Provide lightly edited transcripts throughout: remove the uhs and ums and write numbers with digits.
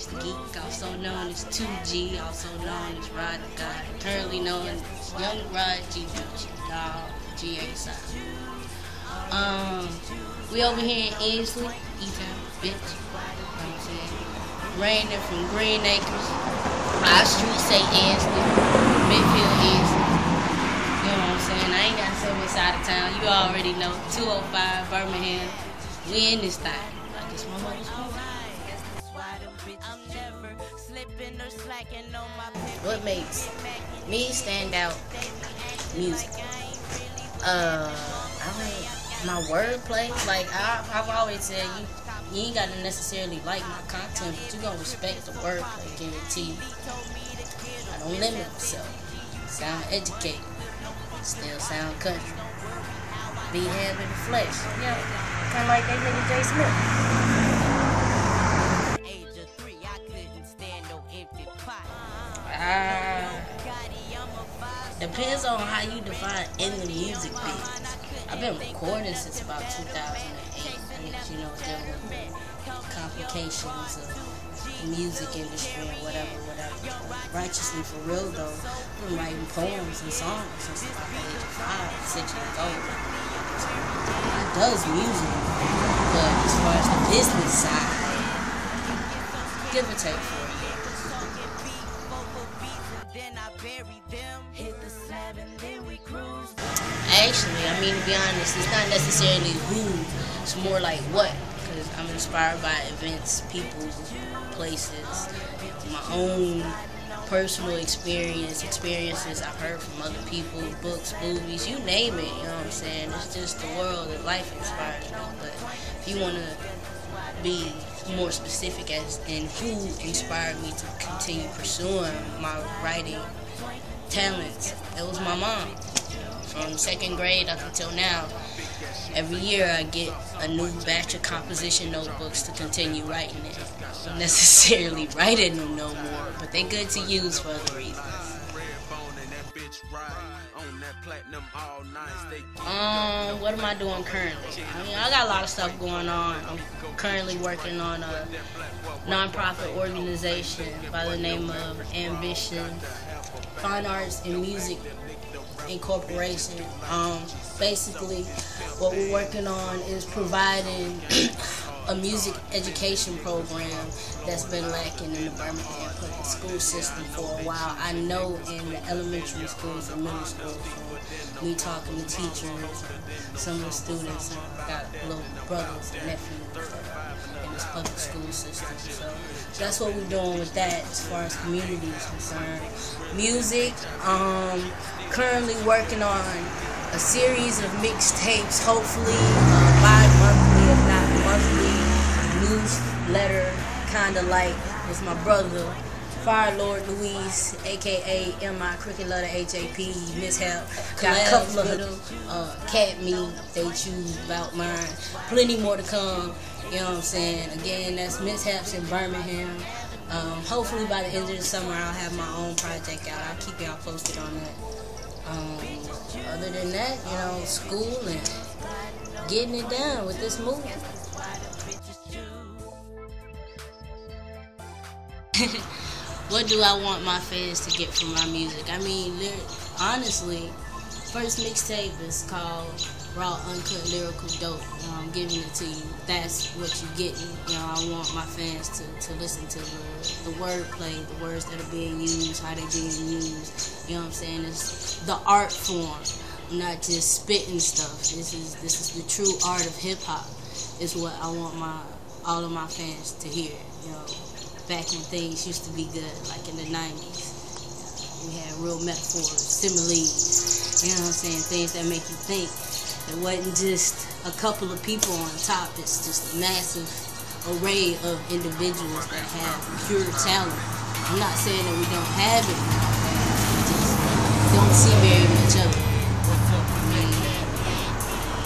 the Geek, also known as 2G, also known as Rod the God, currently known as Young Rod G. Dog, G.A. side. We over here in Ainsley, E-Town, bitch. You know what I'm saying? Raining from Green Acres. Our street say Ainsley, Midfield Ainsley. You know what I'm saying? I ain't gotta say which side of town. You already know. 205 Birmingham. We in this thing. Like this my mother's home. What makes me stand out? Music. My wordplay. Like I've always said, you ain't gotta necessarily like my content, but you gonna respect the wordplay. Guarantee. I don't limit myself. Sound educated. Still sound country. Be ham in the flesh. Yeah, kind of like that nigga Jay Smith. Depends on how you define in the music business. I've been recording since about 2008. You know, dealing with complications of the music industry and whatever. Righteously for real though, I've been writing poems and songs since about the age of 5, 6 years old. So I does music, but as far as the business side, give or take 4 years. Actually, I mean, to be honest, it's not necessarily who, it's more like what, because I'm inspired by events, people, places, my own personal experiences I've heard from other people, books, movies, you name it, you know what I'm saying? It's just the world that life inspires me. But if you want to be more specific as in who inspired me to continue pursuing my writing talents, it was my mom. From 2nd grade up until now, every year I get a new batch of composition notebooks to continue writing in. I don't necessarily write in them no more, but they're good to use for other reasons. What am I doing currently? I mean, I got a lot of stuff going on. I'm currently working on a non-profit organization by the name of Ambition Fine Arts and Music Incorporation. Basically, what we're working on is providing a music education program that's been lacking in the Birmingham public school system for a while. I know in the elementary schools and middle schools, from me talking to teachers and some of the students, and I got little brothers and nephews that are in this public school system. So that's what we're doing with that as far as community is concerned. Music, currently working on a series of mixtapes, hopefully bi-monthly, if not monthly, newsletter, kind of like with my brother, Fire Lord Louise, aka M.I. Cricket Letter H.A.P. Mishap. Got a couple of cat meat they choose about mine. Plenty more to come, you know what I'm saying? Again, that's Mishaps in Birmingham. Hopefully by the end of the summer I'll have my own project out. I'll keep y'all posted on that. Other than that, you know, school and getting it done with this movie. What do I want my fans to get from my music? I mean, honestly, first mixtape is called Raw Uncut Lyrical Dope. I'm giving it to you. That's what you're getting. You know, I want my fans to listen to the wordplay, the words that are being used, how they're being used. You know what I'm saying? It's the art form. I'm not just spitting stuff. This is the true art of hip hop. Is what I want all of my fans to hear. You know, back when things used to be good, like in the 90s. We had real metaphors, similes. You know what I'm saying? Things that make you think. It wasn't just a couple of people on top. It's just a massive array of individuals that have pure talent. I'm not saying that we don't have it now, we just don't see very much of it. I mean,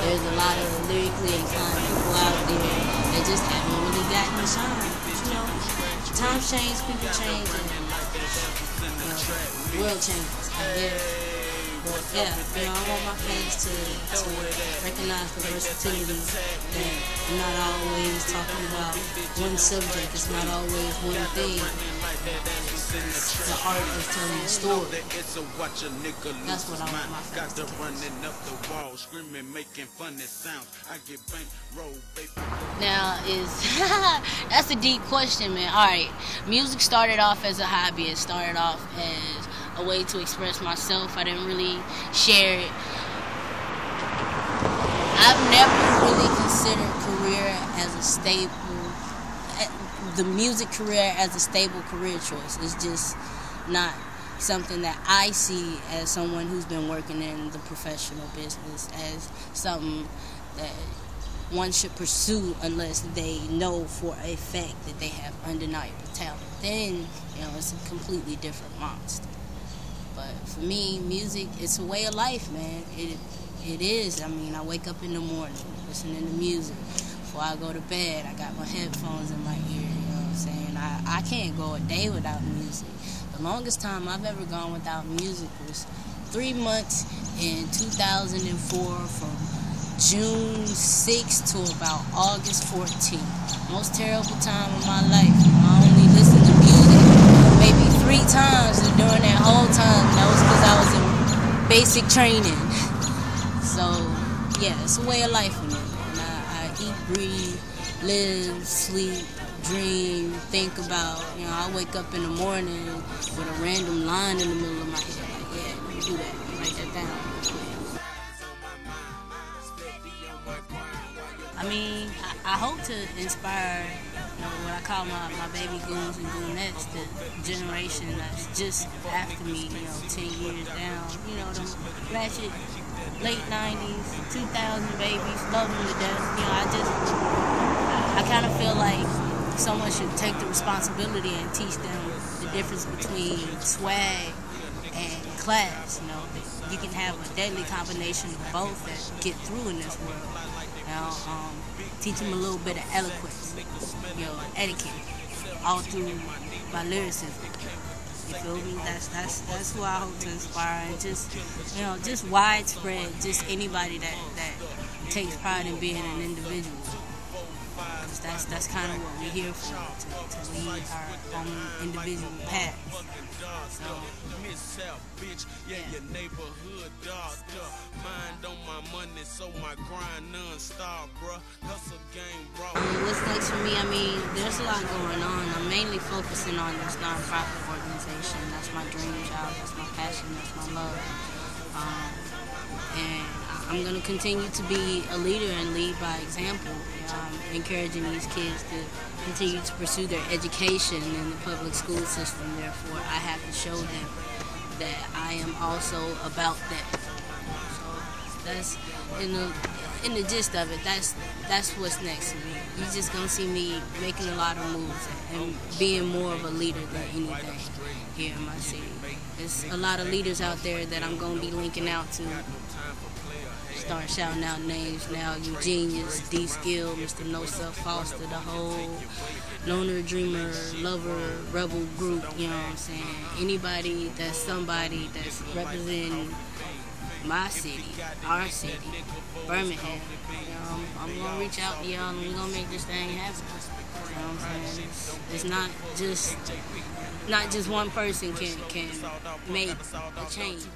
there's a lot of lyrically inclined people out there that just haven't really gotten the shine. But, you know, times change, people change, and the world changes. I guess. But yeah, I want my fans to recognize the versatility that I'm not always talking about one subject. It's not always one thing. It's the art of telling a story. That's what I want my fans to catch. Now that's a deep question, man. Alright, music started off as a hobby. It started off as a way to express myself. I didn't really share it. I've never really considered the music career as a stable career choice. It's just not something that I see as someone who's been working in the professional business as something that one should pursue unless they know for a fact that they have undeniable talent. Then, it's a completely different monster. But for me, music, it's a way of life, man. It is. I mean, I wake up in the morning listening to music. Before I go to bed, I got my headphones in my ear, you know what I'm saying? I can't go a day without music. The longest time I've ever gone without music was 3 months in 2004 from June 6th to about August 14th. Most terrible time of my life. I only listened to music maybe 3 times during that whole time. That was because I was in basic training. So, yeah, it's a way of life for me. And I eat, breathe, live, sleep, dream, think about. I wake up in the morning with a random line in the middle of my head. Like, yeah, let me do that. Let me write that down. I mean, I hope to inspire, what I call my baby goons and goonettes, the generation that's just after me, 10 years down. Them ratchet late 90s, 2000 babies, love them to death. I kind of feel like someone should take the responsibility and teach them the difference between swag and class. You can have a deadly combination of both that get through in this world. Teach them a little bit of eloquence, etiquette, all through my lyricism. You feel me? That's who I hope to inspire, and just widespread, just anybody that takes pride in being an individual. Because that's kind of what we're here for, to lead our own individual paths. So, yeah. What's next for me? I mean, there's a lot going on. I'm mainly focusing on this nonprofit organization. That's my dream job. That's my passion. That's my love. And I'm going to continue to be a leader and lead by example, encouraging these kids to continue to pursue their education in the public school system. Therefore, I have to show them that I am also about that. So that's in the gist of it. That's what's next for me. You're just going to see me making a lot of moves and being more of a leader than anything here in my city. There's a lot of leaders out there that I'm going to be linking out to. Start shouting out names now. Eugenius, D-Skill, Mr. No Self Foster, the whole loner, dreamer, lover, rebel group, you know what I'm saying? Anybody that's somebody that's representing my city, our city, Birmingham. I'm going to reach out to y'all and we're going to make this thing happen. You know what I'm saying? It's not just one person can make a change.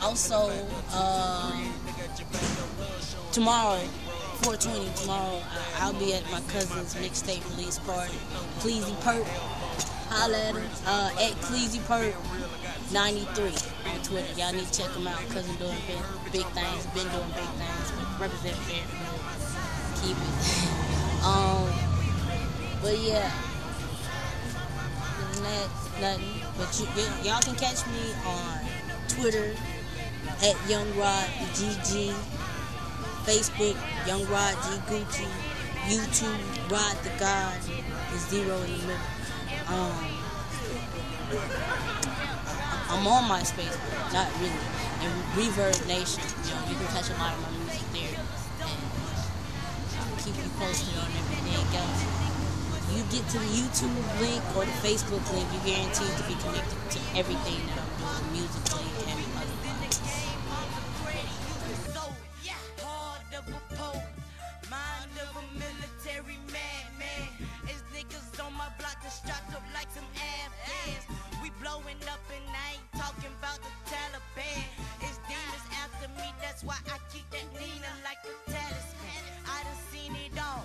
Also, tomorrow, 420, I'll be at my cousin's mixtape release party. Pleasy Perk, holla at him, at Pleasy Perk 93 on Twitter. Y'all need to check him out. Cousin doing big things, been doing big things, represent fair. Keep it. But yeah, nothing. But y'all can catch me on Twitter at YoungRodThe2G, Facebook YoungRodThe2G, YouTube Rod the God is 0 in the middle. I'm on MySpace, but not really. And Reverb Nation, you can catch a lot of my music there. And I'll keep you posted on everything else. you get to the YouTube link or the Facebook link, you're guaranteed to be connected to everything that I'm doing musically and otherwise. Mind of a military madman. It's niggas on my block that's strapped up like some Afghans. We blowing up and I ain't talking about the Taliban. It's demons after me, that's why I keep that Nina like a talisman. I done seen it all,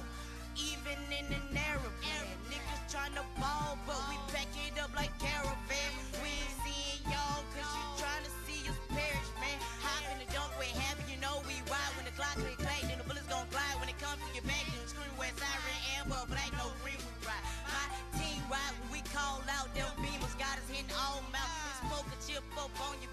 even in the narrow band. Niggas tryna ball, but we pack it up like caravan. We ain't seeing y'all cause you tryna see us perish, man. Hop in the dunk with happy, you know we ride when the clock click clack, then the bullets gon' glide. When it comes to your back, then scream west siren, amber, black, no green, we ride. My team ride when we call out, them beamers got us hitting all mouth. Smoke a chip up on your